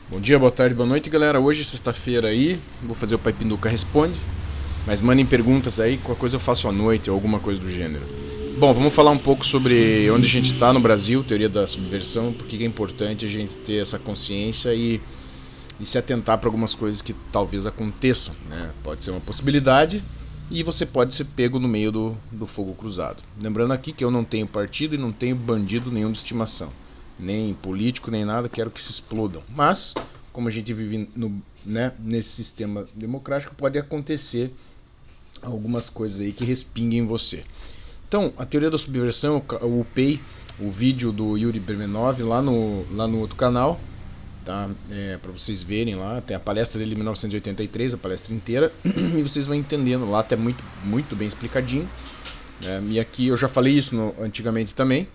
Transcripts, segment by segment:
Bom dia, boa tarde, boa noite, galera. Hoje, sexta-feira aí, vou fazer o Pai Pinduca Responde. Mas mandem perguntas aí, qualquer coisa eu faço à noite ou alguma coisa do gênero. Bom, vamos falar um pouco sobre onde a gente está no Brasil, teoria da subversão, por que é importante a gente ter essa consciência e se atentar para algumas coisas que talvez aconteçam, né? Pode ser uma possibilidade e você pode ser pego no meio do fogo cruzado. Lembrando aqui que eu não tenho partido e não tenho bandido nenhum de estimação. Nem político, nem nada, quero que se explodam. Mas, como a gente vive nesse sistema democrático, pode acontecer algumas coisas aí que respinguem em você. Então, a teoria da subversão, eu upei o vídeo do Yuri Bermenov lá no outro canal, tá? Para vocês verem lá, tem a palestra dele de 1983, a palestra inteira, e vocês vão entendendo lá, até muito bem explicadinho. E aqui eu já falei isso antigamente também,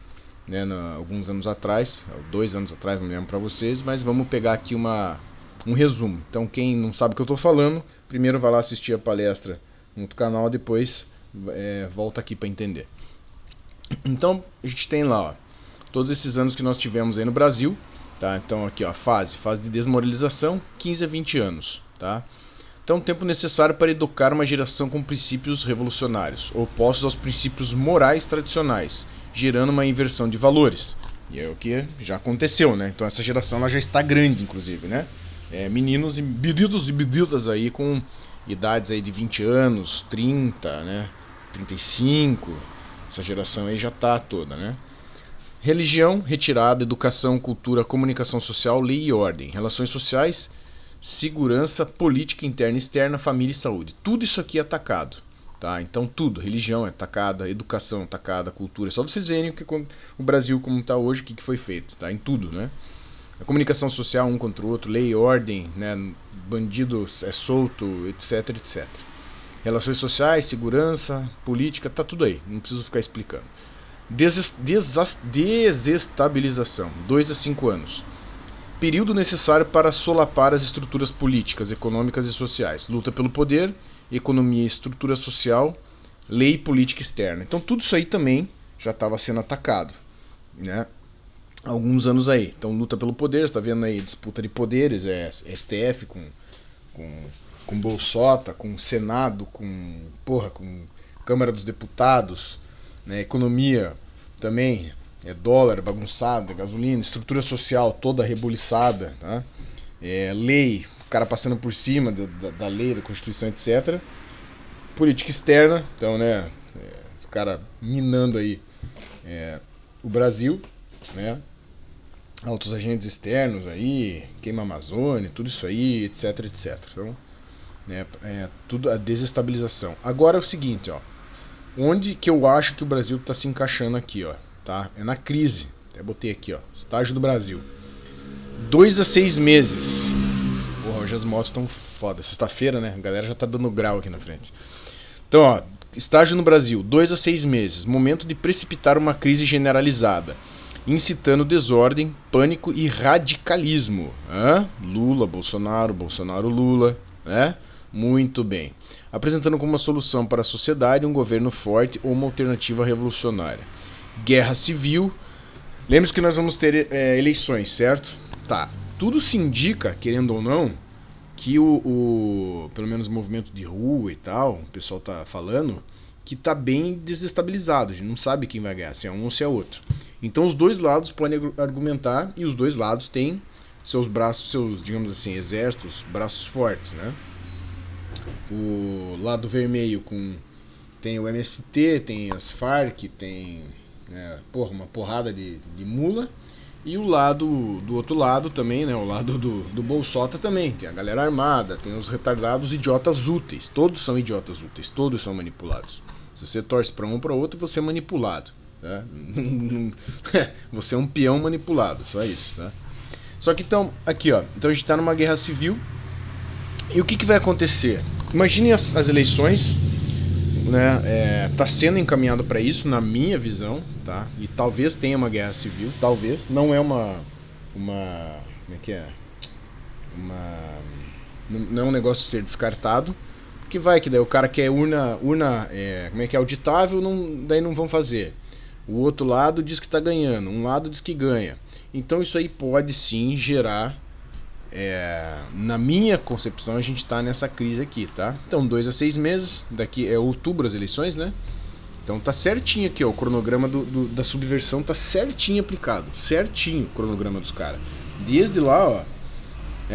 alguns anos atrás, 2 anos atrás, não lembro para vocês, mas vamos pegar aqui um resumo. Então, quem não sabe o que eu estou falando, primeiro vai lá assistir a palestra no outro canal, depois volta aqui para entender. Então, a gente tem lá, ó, todos esses anos que nós tivemos aí no Brasil, tá? Então, aqui, ó, fase de desmoralização, 15 a 20 anos, tá? Então, tempo necessário para educar uma geração com princípios revolucionários, opostos aos princípios morais tradicionais, gerando uma inversão de valores. E é o que já aconteceu, né? Então, essa geração ela já está grande, inclusive, né? Meninos e meninas aí com idades aí de 20 anos, 30, né? 35, essa geração aí já está toda, né? Religião, retirada, educação, cultura, comunicação social, lei e ordem, relações sociais, segurança, política interna e externa, família e saúde. Tudo isso aqui é atacado. Tá? Então tudo, religião é atacada, educação é atacada, cultura. É só vocês verem o Brasil como está hoje, o que foi feito, tá? Em tudo, né? A comunicação social um contra o outro, lei e ordem, né? Bandido é solto, etc, etc. Relações sociais, segurança, política, tá tudo aí, não preciso ficar explicando. Desestabilização, 2 a 5 anos. Período necessário para solapar as estruturas políticas, econômicas e sociais. Luta pelo poder, economia e estrutura social, lei e política externa. Então tudo isso aí também já estava sendo atacado, né? Há alguns anos aí. Então luta pelo poder, você está vendo aí disputa de poderes, STF com Bolsota, com Senado, com Câmara dos Deputados, né? Economia também, dólar bagunçado, gasolina, estrutura social toda rebuliçada, tá? Lei, o cara passando por cima da lei, da Constituição, etc. Política externa, então, né, os caras minando aí o Brasil, né? Altos agentes externos aí, queima a Amazônia, tudo isso aí, etc, etc. Então, tudo a desestabilização. Agora é o seguinte, ó, onde que eu acho que o Brasil está se encaixando aqui, ó, tá? É na crise. Até botei aqui, ó, estágio do Brasil. 2 a 6 meses. Porra, hoje as motos estão foda. Sexta-feira, né? A galera já tá dando grau aqui na frente. Então, ó, estágio no Brasil, 2 a 6 meses. Momento de precipitar uma crise generalizada, incitando desordem, pânico e radicalismo. Lula, Bolsonaro, Lula, né? Muito bem. Apresentando como uma solução para a sociedade um governo forte ou uma alternativa revolucionária. Guerra civil. Lembre-se que nós vamos ter eleições, certo? Tá. Tudo se indica, querendo ou não, que pelo menos o movimento de rua e tal, o pessoal tá falando, que tá bem desestabilizado. A gente não sabe quem vai ganhar, se é um ou se é outro. Então os dois lados podem argumentar e os dois lados têm seus braços, seus, digamos assim, exércitos, braços fortes, né? O lado vermelho tem o MST, tem as Farc, tem uma porrada de mula. E o lado do outro lado também, né? O lado do Bolsota também. Tem a galera armada, tem os retardados idiotas úteis. Todos são idiotas úteis, todos são manipulados. Se você torce para um ou para outro, você é manipulado. Tá? Você é um peão manipulado, só isso. Tá? Só que então, aqui ó, então a gente está numa guerra civil. E o que vai acontecer? Imagine as eleições, né? Tá sendo encaminhado para isso, na minha visão, tá? E talvez tenha uma guerra civil, talvez. Não é como é que é? Não é um negócio a ser descartado. Que daí o cara quer urna como é que é, auditável, daí não vão fazer. O outro lado diz que tá ganhando, um lado diz que ganha. Então isso aí pode sim gerar na minha concepção, a gente está nessa crise aqui, tá? Então, 2 a 6 meses, daqui é outubro as eleições, né? Então tá certinho aqui, ó, o cronograma da subversão tá certinho aplicado, certinho o cronograma dos caras. Desde lá, ó,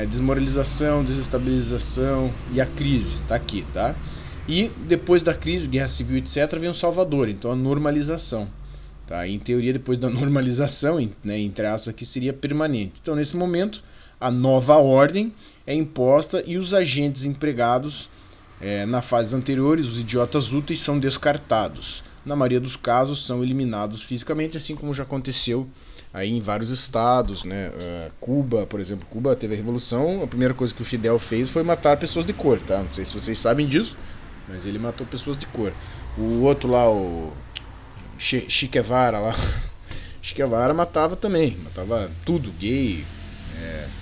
desmoralização, desestabilização e a crise, tá aqui, tá? E depois da crise, guerra civil, etc, vem o Salvador, então a normalização. Tá? Em teoria, depois da normalização, né, entre aspas, aqui seria permanente. Então, nesse momento, a nova ordem é imposta e os agentes empregados na fases anteriores, os idiotas úteis, são descartados. Na maioria dos casos, são eliminados fisicamente, assim como já aconteceu aí em vários estados, né? Cuba, por exemplo, Cuba teve a revolução, a primeira coisa que o Fidel fez foi matar pessoas de cor, tá? Não sei se vocês sabem disso, mas ele matou pessoas de cor. O outro lá, o Che Guevara lá, Che Guevara matava também, matava tudo, gay,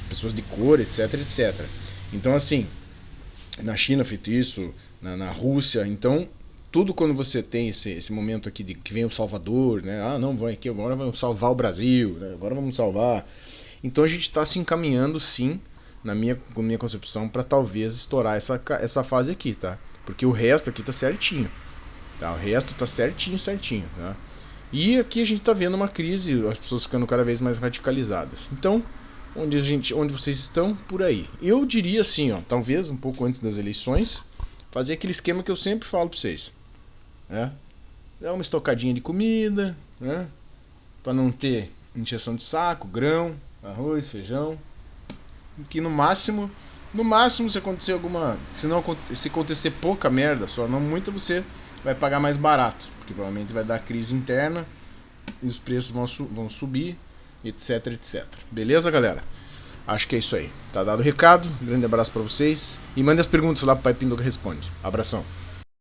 pessoas de cor, etc, etc. Então, assim, na China feito isso, na Rússia, então tudo quando você tem esse momento aqui de que vem o Salvador, né? Ah, não, vai aqui, agora vamos salvar o Brasil, né? Agora vamos salvar. Então a gente está se encaminhando, sim, na minha concepção, para talvez estourar essa fase aqui, tá? Porque o resto aqui tá certinho, tá? O resto tá certinho, tá? E aqui a gente tá vendo uma crise, as pessoas ficando cada vez mais radicalizadas. Então, onde vocês estão? Por aí. Eu diria assim, ó, talvez um pouco antes das eleições, fazer aquele esquema que eu sempre falo para vocês. Dá uma estocadinha de comida, né? Para não ter injeção de saco, grão, arroz, feijão. Que no máximo se acontecer alguma, se acontecer pouca merda, só não muita, você vai pagar mais barato, porque provavelmente vai dar crise interna e os preços vão subir, etc, etc. Beleza, galera? Acho que é isso aí. Tá dado o recado. Um grande abraço para vocês e mande as perguntas lá pro Pai Pinduca responde. Abração.